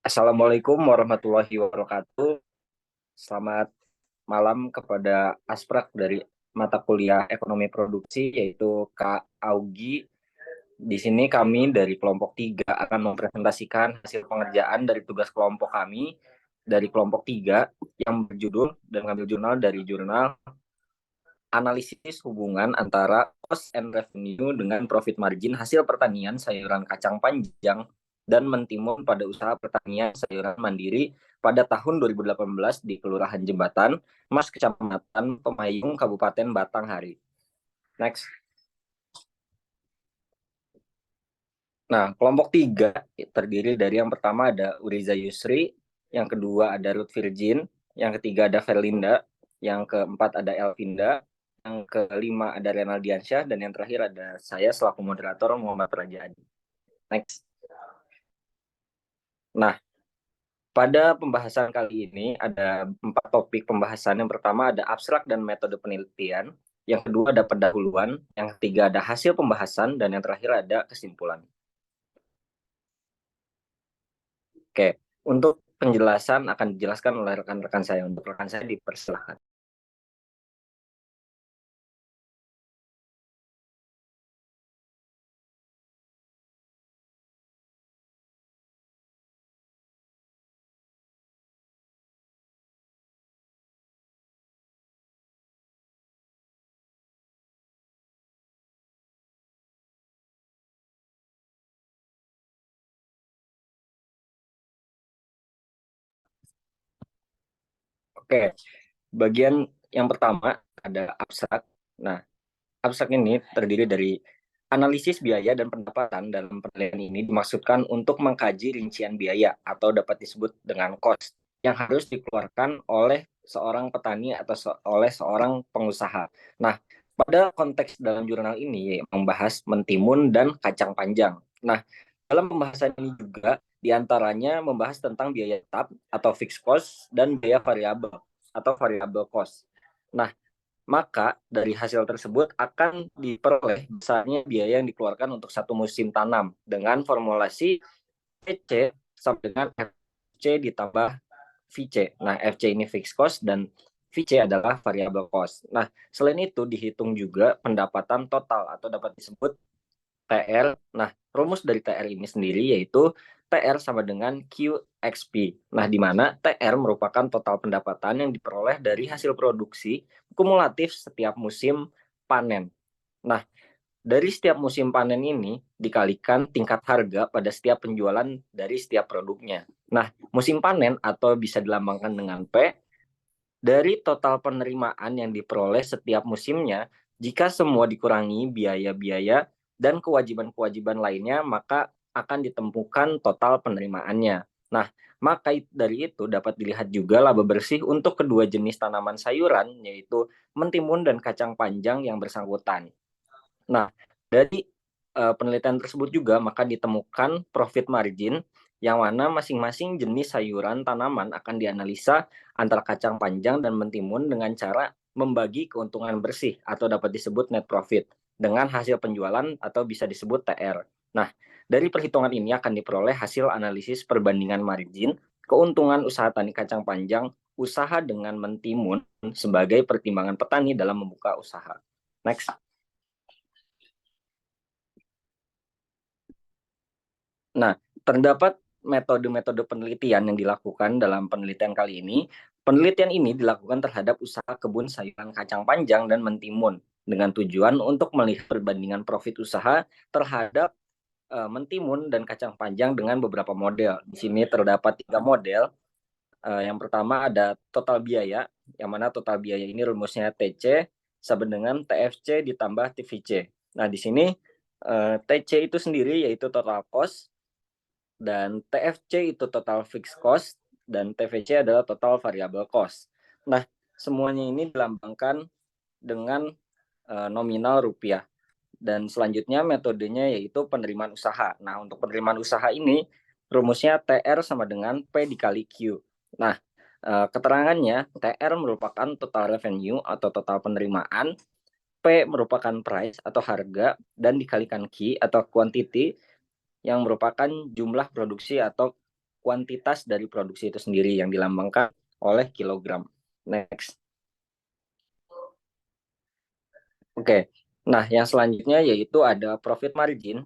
Assalamualaikum warahmatullahi wabarakatuh. Selamat malam kepada Asprak dari mata kuliah Ekonomi Produksi, yaitu Kak Augi. Di sini kami dari kelompok 3 akan mempresentasikan hasil pengerjaan dari tugas kelompok kami dari kelompok 3 yang berjudul dan mengambil jurnal dari jurnal analisis hubungan antara cost and revenue dengan profit margin hasil pertanian sayuran kacang panjang dan mentimun pada usaha pertanian sayuran mandiri pada tahun 2018 di Kelurahan Jembatan, Mas, Kecamatan Pemayung, Kabupaten Batanghari. Next. Nah, kelompok 3 terdiri dari yang pertama ada Uriza Yusri, yang kedua ada Ruth Virgin, yang ketiga ada Verlinda, yang keempat ada Elvinda, yang kelima ada Renaldiansyah, dan yang terakhir ada saya selaku moderator Muhammad Raja Adi. Next. Nah, pada pembahasan kali ini ada 4 topik pembahasan. Yang pertama ada abstrak dan metode penelitian, yang kedua ada pendahuluan, yang ketiga ada hasil pembahasan, dan yang terakhir ada kesimpulan. Oke, untuk penjelasan akan dijelaskan oleh rekan-rekan saya. Untuk rekan saya dipersilahkan. Oke, bagian yang pertama ada abstrak. Nah, abstrak ini terdiri dari analisis biaya dan pendapatan. Dalam penelitian ini dimaksudkan untuk mengkaji rincian biaya atau dapat disebut dengan cost yang harus dikeluarkan oleh seorang petani atau oleh seorang pengusaha. Nah, pada konteks dalam jurnal ini membahas mentimun dan kacang panjang. Nah, dalam pembahasan ini juga diantaranya membahas tentang biaya tetap atau fixed cost dan biaya variabel atau variable cost. Nah, maka dari hasil tersebut akan diperoleh besarnya biaya yang dikeluarkan untuk satu musim tanam dengan formulasi FC sama dengan FC ditambah VC. Nah, FC ini fixed cost dan VC adalah variable cost. Nah, selain itu dihitung juga pendapatan total atau dapat disebut TR. Nah, rumus dari TR ini sendiri yaitu TR sama dengan QXP. Nah, di mana TR merupakan total pendapatan yang diperoleh dari hasil produksi kumulatif setiap musim panen. Nah, dari setiap musim panen ini dikalikan tingkat harga pada setiap penjualan dari setiap produknya. Nah, musim panen atau bisa dilambangkan dengan P dari total penerimaan yang diperoleh setiap musimnya. Jika semua dikurangi biaya-biaya dan kewajiban-kewajiban lainnya, maka akan ditemukan total penerimaannya. Nah, maka dari itu dapat dilihat juga laba bersih untuk kedua jenis tanaman sayuran, yaitu mentimun dan kacang panjang yang bersangkutan. Nah, dari penelitian tersebut juga maka ditemukan profit margin yang mana masing-masing jenis sayuran tanaman akan dianalisa antara kacang panjang dan mentimun dengan cara membagi keuntungan bersih atau dapat disebut net profit dengan hasil penjualan atau bisa disebut TR. Nah, dari perhitungan ini akan diperoleh hasil analisis perbandingan margin keuntungan usaha tani kacang panjang usaha dengan mentimun sebagai pertimbangan petani dalam membuka usaha. Next. Nah, terdapat metode-metode penelitian yang dilakukan dalam penelitian kali ini. Penelitian ini dilakukan terhadap usaha kebun sayuran kacang panjang dan mentimun dengan tujuan untuk melihat perbandingan profit usaha terhadap mentimun dan kacang panjang dengan beberapa model. Di sini terdapat 3 model. Yang pertama ada total biaya, yang mana total biaya ini rumusnya TC sama dengan TFC ditambah TVC. Nah, di sini TC itu sendiri yaitu total cost, dan TFC itu total fixed cost, dan TVC adalah total variable cost. Nah, semuanya ini dilambangkan dengan nominal rupiah. Dan selanjutnya metodenya yaitu penerimaan usaha. Nah, untuk penerimaan usaha ini rumusnya TR sama dengan P dikali Q. Nah, keterangannya TR merupakan total revenue atau total penerimaan P merupakan price atau harga, dan dikalikan Q atau quantity yang merupakan jumlah produksi atau kuantitas dari produksi itu sendiri yang dilambangkan oleh kilogram. Next. Oke. Nah, yang selanjutnya yaitu ada profit margin.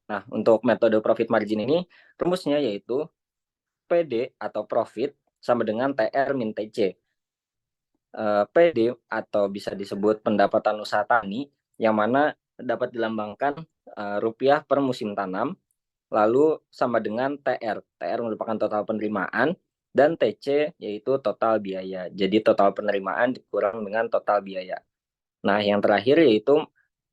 Nah, untuk metode profit margin ini rumusnya yaitu PD atau profit sama dengan TR min TC. PD atau bisa disebut pendapatan usaha tani yang mana dapat dilambangkan rupiah per musim tanam, lalu sama dengan TR. TR merupakan total penerimaan dan TC yaitu total biaya. Jadi total penerimaan dikurang dengan total biaya. Nah, yang terakhir yaitu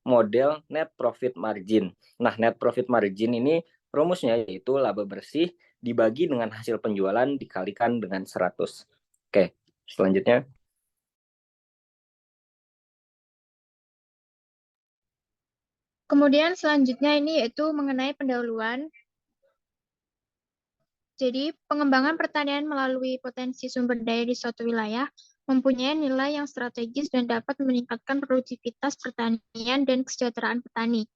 model net profit margin. Nah, net profit margin ini rumusnya yaitu laba bersih dibagi dengan hasil penjualan dikalikan dengan 100. Oke, selanjutnya. Kemudian selanjutnya ini yaitu mengenai pendahuluan. Jadi, pengembangan pertanian melalui potensi sumber daya di suatu wilayah mempunyai nilai yang strategis dan dapat meningkatkan produktivitas pertanian dan kesejahteraan petani.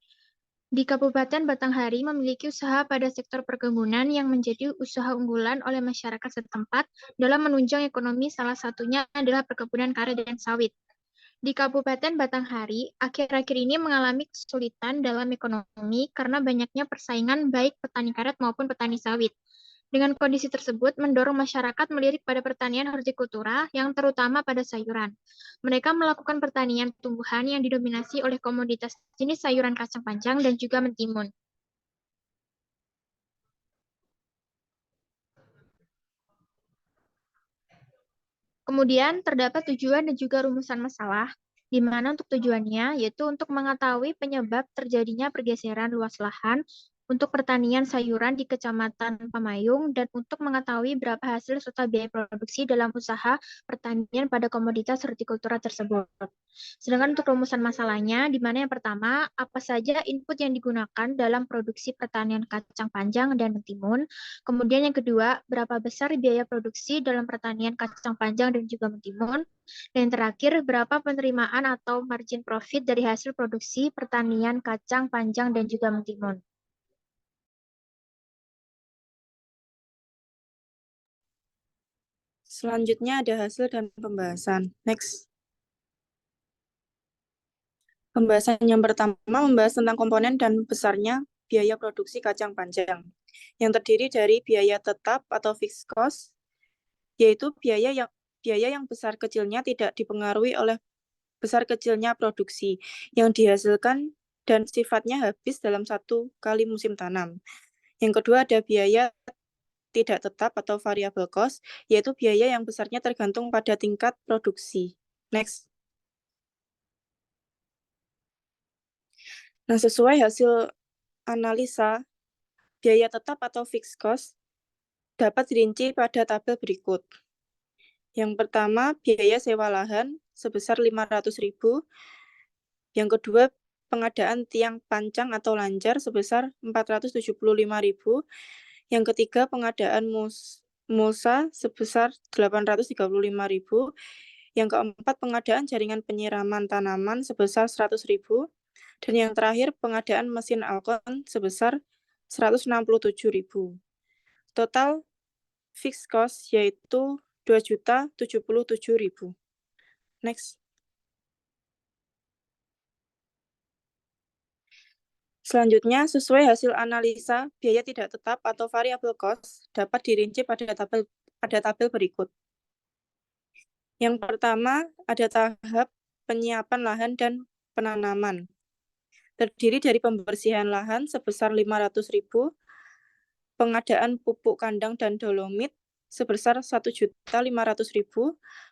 Di Kabupaten Batanghari memiliki usaha pada sektor perkebunan yang menjadi usaha unggulan oleh masyarakat setempat dalam menunjang ekonomi, salah satunya adalah perkebunan karet dan sawit. Di Kabupaten Batanghari, akhir-akhir ini mengalami kesulitan dalam ekonomi karena banyaknya persaingan baik petani karet maupun petani sawit. Dengan kondisi tersebut, mendorong masyarakat melirik pada pertanian hortikultura yang terutama pada sayuran. Mereka melakukan pertanian tumbuhan yang didominasi oleh komoditas jenis sayuran kacang panjang dan juga mentimun. Kemudian terdapat tujuan dan juga rumusan masalah, di mana untuk tujuannya yaitu untuk mengetahui penyebab terjadinya pergeseran luas lahan untuk pertanian sayuran di Kecamatan Pamayung dan untuk mengetahui berapa hasil serta biaya produksi dalam usaha pertanian pada komoditas hortikultura tersebut. Sedangkan untuk rumusan masalahnya, di mana yang pertama, apa saja input yang digunakan dalam produksi pertanian kacang panjang dan mentimun. Kemudian yang kedua, berapa besar biaya produksi dalam pertanian kacang panjang dan juga mentimun. Dan yang terakhir, berapa penerimaan atau margin profit dari hasil produksi pertanian kacang panjang dan juga mentimun. Selanjutnya ada hasil dan pembahasan. Next. Pembahasan yang pertama membahas tentang komponen dan besarnya biaya produksi kacang panjang, yang terdiri dari biaya tetap atau fixed cost, yaitu biaya yang besar kecilnya tidak dipengaruhi oleh besar kecilnya produksi yang dihasilkan dan sifatnya habis dalam satu kali musim tanam. Yang kedua ada biaya tidak tetap atau variable cost, yaitu biaya yang besarnya tergantung pada tingkat produksi. Next. Nah, sesuai hasil analisa, biaya tetap atau fixed cost dapat dirinci pada tabel berikut. Yang pertama, biaya sewa lahan sebesar 500.000. Yang kedua, pengadaan tiang pancang atau lancar sebesar 475.000. Yang ketiga, pengadaan mulsa sebesar 835.000. Yang keempat, pengadaan jaringan penyiraman tanaman sebesar 100.000. Dan yang terakhir, pengadaan mesin alkon sebesar 167.000. Total fixed cost yaitu 2.077.000. Next. Selanjutnya, sesuai hasil analisa, biaya tidak tetap atau variable cost dapat dirinci pada tabel berikut. Yang pertama, ada tahap penyiapan lahan dan penanaman. Terdiri dari pembersihan lahan sebesar 500.000, pengadaan pupuk kandang dan dolomit sebesar 1.500.000,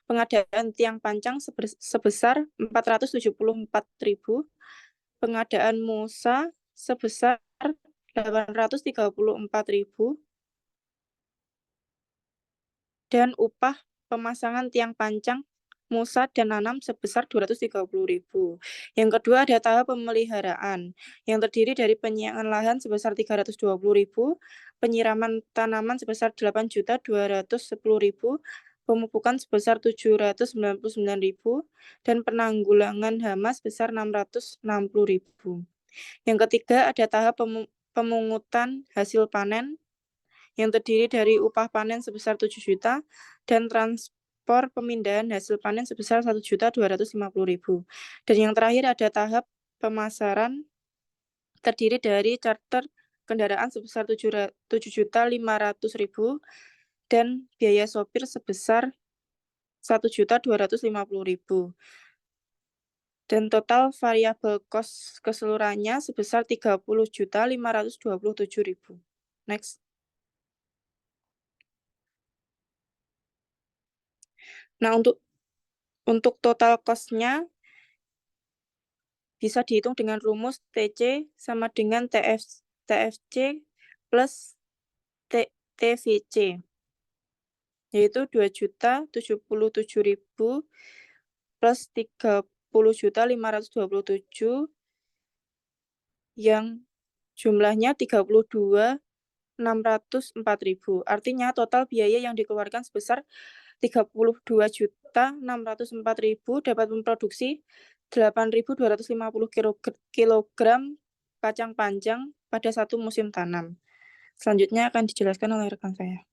pengadaan tiang pancang sebesar 474.000, pengadaan mulsa sebesar 834.000, dan upah pemasangan tiang pancang, mulsa dan nanam sebesar 230.000. Yang kedua ada tahap pemeliharaan yang terdiri dari penyiapan lahan sebesar 320.000, penyiraman tanaman sebesar 8.210.000, pemupukan sebesar 799.000, dan penanggulangan hama sebesar 660.000. Yang ketiga, ada tahap pemungutan hasil panen yang terdiri dari upah panen sebesar 7 juta dan transport pemindahan hasil panen sebesar 1.250.000. Dan yang terakhir ada tahap pemasaran terdiri dari charter kendaraan sebesar 7.500.000 dan biaya sopir sebesar 1.250.000. Dan total variabel cost keseluruhannya sebesar 30.527.000. Next. Nah, untuk total cost-nya bisa dihitung dengan rumus TC sama dengan TFC plus TVC, yaitu 2.077.000 plus 30.527 yang jumlahnya 32.604.000. Artinya total biaya yang dikeluarkan sebesar 32.604.000 dapat memproduksi 8.250 kilogram kacang panjang pada satu musim tanam. Selanjutnya akan dijelaskan oleh rekan saya.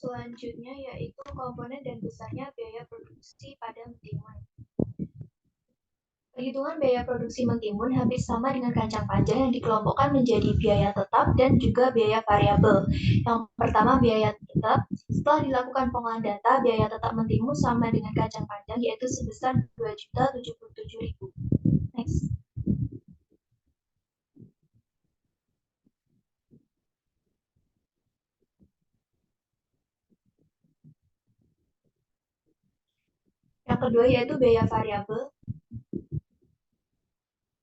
Selanjutnya yaitu komponen dan besarnya biaya produksi pada mentimun. Perhitungan biaya produksi mentimun hampir sama dengan kacang panjang yang dikelompokkan menjadi biaya tetap dan juga biaya variabel. Yang pertama biaya tetap, setelah dilakukan pengolahan data, biaya tetap mentimun sama dengan kacang panjang yaitu sebesar 2.077.000. Next. Yang kedua yaitu biaya variabel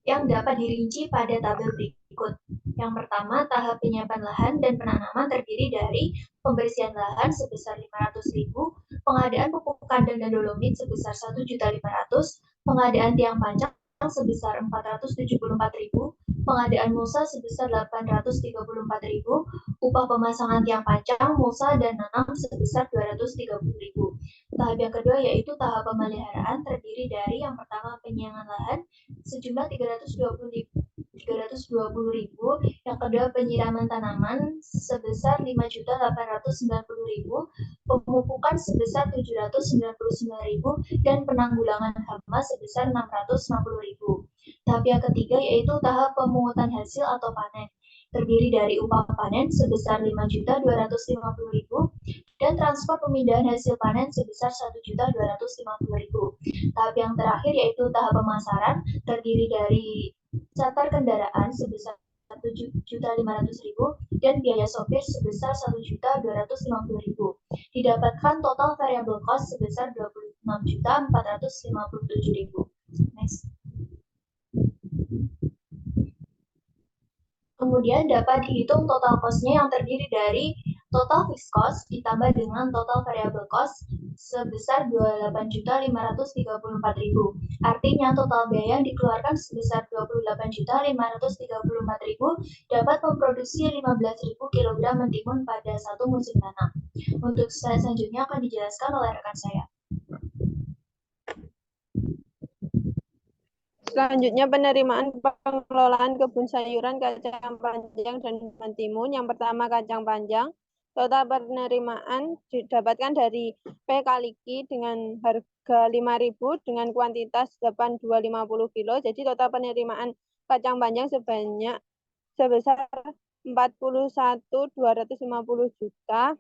yang dapat dirinci pada tabel berikut. Yang pertama, tahap penyiapan lahan dan penanaman terdiri dari pembersihan lahan sebesar 500.000, pengadaan pupuk kandang dan dolomit sebesar 1.500.000, pengadaan tiang panjang sebesar 474.000, pengadaan mulsa sebesar 834.000, upah pemasangan tiang panjang, mulsa dan nanam sebesar 230.000. Tahap yang kedua yaitu tahap pemeliharaan terdiri dari yang pertama penyiangan lahan sejumlah 320.000, yang kedua penyiraman tanaman sebesar 5.890.000, pemupukan sebesar 799.000 dan penanggulangan hama sebesar 660.000. Tahap yang ketiga yaitu tahap pemungutan hasil atau panen terdiri dari upah panen sebesar 5.250.000 dan transport pemindahan hasil panen sebesar 1.250.000. Tahap yang terakhir yaitu tahap pemasaran terdiri dari charter kendaraan sebesar 7.500.000 dan biaya sopir sebesar 1.250.000. Didapatkan total variable cost sebesar 26.457.000. Next. Kemudian dapat dihitung total cost-nya yang terdiri dari total fixed cost ditambah dengan total variable cost sebesar 28.534.000. Artinya total biaya yang dikeluarkan sebesar 28.534.000 dapat memproduksi 15.000 kg mentimun pada satu musim tanam. Untuk slide selanjutnya akan dijelaskan oleh rekan saya. Selanjutnya penerimaan pengelolaan kebun sayuran kacang panjang dan mentimun. Yang pertama kacang panjang. Total penerimaan didapatkan dari P kali Q dengan harga 5.000 dengan kuantitas 8.250 kilo. Jadi total penerimaan kacang panjang sebesar 41.250 juta.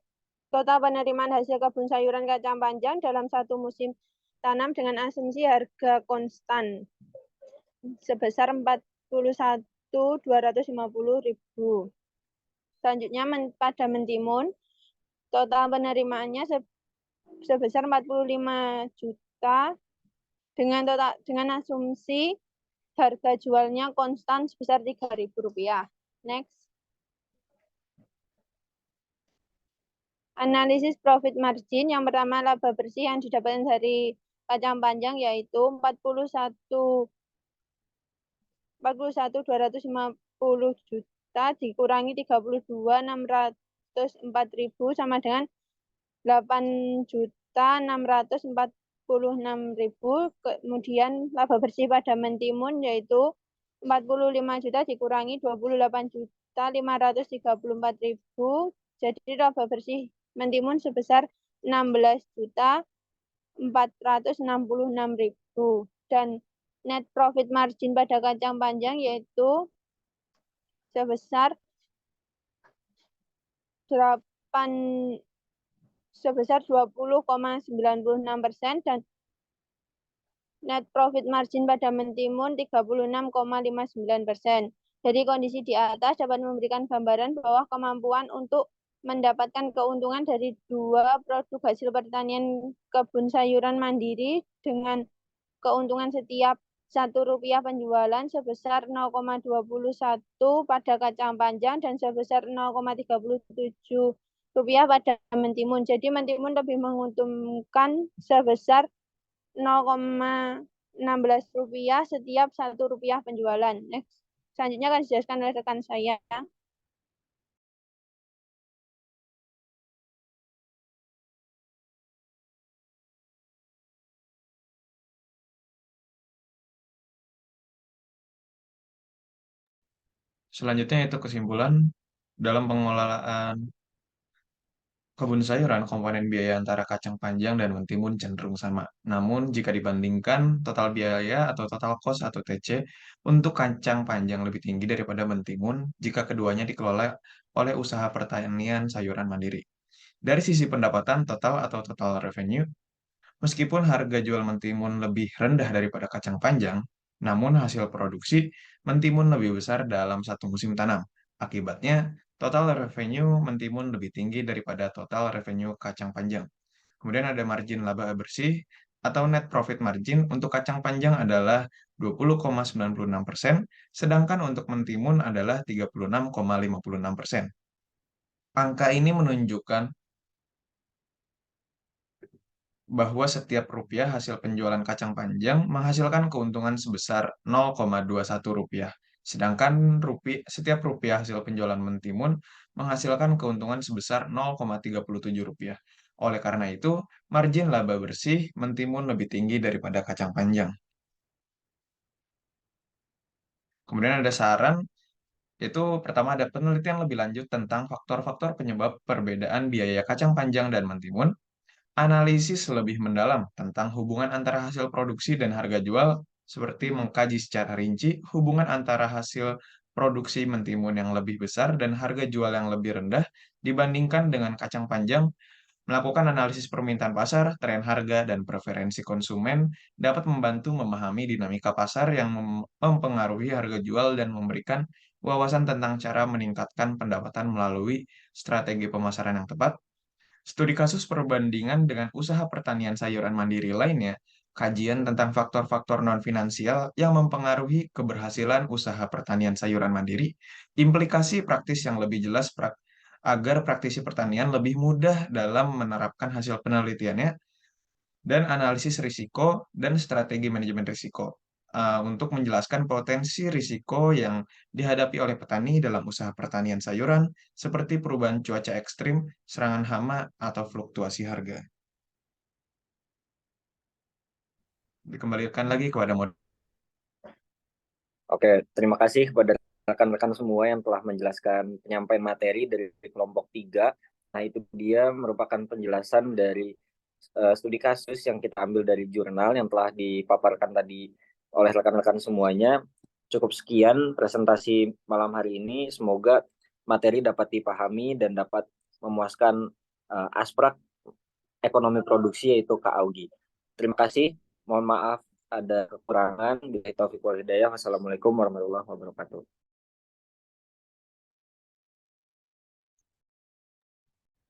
Total penerimaan hasil kebun sayuran kacang panjang dalam satu musim tanam dengan asumsi harga konstan sebesar 41.250.000. Selanjutnya pada mentimun, total penerimaannya sebesar 45 juta dengan asumsi harga jualnya konstan sebesar Rp3.000. Next. Analisis profit margin. Yang pertama laba bersih yang didapatkan dari kacang panjang yaitu 41.250 juta dikurangi 32.604.000 sama dengan 8.646.000. Kemudian laba bersih pada mentimun yaitu 45 juta dikurangi 28.534.000. Jadi laba bersih mentimun sebesar 16.466.000. Dan net profit margin pada kacang panjang yaitu sebesar 20,96% dan net profit margin pada mentimun 36,59%. Jadi kondisi di atas dapat memberikan gambaran bahwa kemampuan untuk mendapatkan keuntungan dari dua produk hasil pertanian kebun sayuran mandiri dengan keuntungan setiap Rp1 penjualan sebesar 0,21 pada kacang panjang dan sebesar 0,37 rupiah pada mentimun. Jadi mentimun lebih menguntungkan sebesar 0,16 rupiah setiap Rp1 penjualan. Next. Selanjutnya akan dijelaskan oleh rekan saya. Selanjutnya itu kesimpulan dalam pengelolaan kebun sayuran, komponen biaya antara kacang panjang dan mentimun cenderung sama. Namun, jika dibandingkan total biaya atau total cost atau TC untuk kacang panjang lebih tinggi daripada mentimun jika keduanya dikelola oleh usaha pertanian sayuran mandiri. Dari sisi pendapatan total atau total revenue, meskipun harga jual mentimun lebih rendah daripada kacang panjang, namun hasil produksi mentimun lebih besar dalam satu musim tanam. Akibatnya, total revenue mentimun lebih tinggi daripada total revenue kacang panjang. Kemudian ada margin laba bersih atau net profit margin untuk kacang panjang adalah 20,96%, sedangkan untuk mentimun adalah 36,56%. Angka ini menunjukkan bahwa setiap rupiah hasil penjualan kacang panjang menghasilkan keuntungan sebesar 0,21 rupiah. Sedangkan setiap rupiah hasil penjualan mentimun menghasilkan keuntungan sebesar 0,37 rupiah. Oleh karena itu, margin laba bersih mentimun lebih tinggi daripada kacang panjang. Kemudian ada saran, itu pertama ada penelitian lebih lanjut tentang faktor-faktor penyebab perbedaan biaya kacang panjang dan mentimun. Analisis lebih mendalam tentang hubungan antara hasil produksi dan harga jual, seperti mengkaji secara rinci hubungan antara hasil produksi mentimun yang lebih besar dan harga jual yang lebih rendah dibandingkan dengan kacang panjang, melakukan analisis permintaan pasar, tren harga, dan preferensi konsumen dapat membantu memahami dinamika pasar yang mempengaruhi harga jual dan memberikan wawasan tentang cara meningkatkan pendapatan melalui strategi pemasaran yang tepat. Studi kasus perbandingan dengan usaha pertanian sayuran mandiri lainnya, kajian tentang faktor-faktor non-finansial yang mempengaruhi keberhasilan usaha pertanian sayuran mandiri, implikasi praktis yang lebih jelas agar praktisi pertanian lebih mudah dalam menerapkan hasil penelitiannya, dan analisis risiko dan strategi manajemen risiko untuk menjelaskan potensi risiko yang dihadapi oleh petani dalam usaha pertanian sayuran, seperti perubahan cuaca ekstrim, serangan hama, atau fluktuasi harga. Dikembalikan lagi kepada model. Oke, terima kasih kepada rekan-rekan semua yang telah menjelaskan penyampaian materi dari kelompok 3. Nah, itu dia merupakan penjelasan dari studi kasus yang kita ambil dari jurnal yang telah dipaparkan tadi oleh rekan-rekan semuanya. Cukup sekian presentasi malam hari ini. Semoga materi dapat dipahami dan dapat memuaskan aspek ekonomi produksi yaitu Kak Augie. Terima kasih. Mohon maaf ada kekurangan. Billahi taufiq wal hidayah. Wassalamualaikum warahmatullahi wabarakatuh.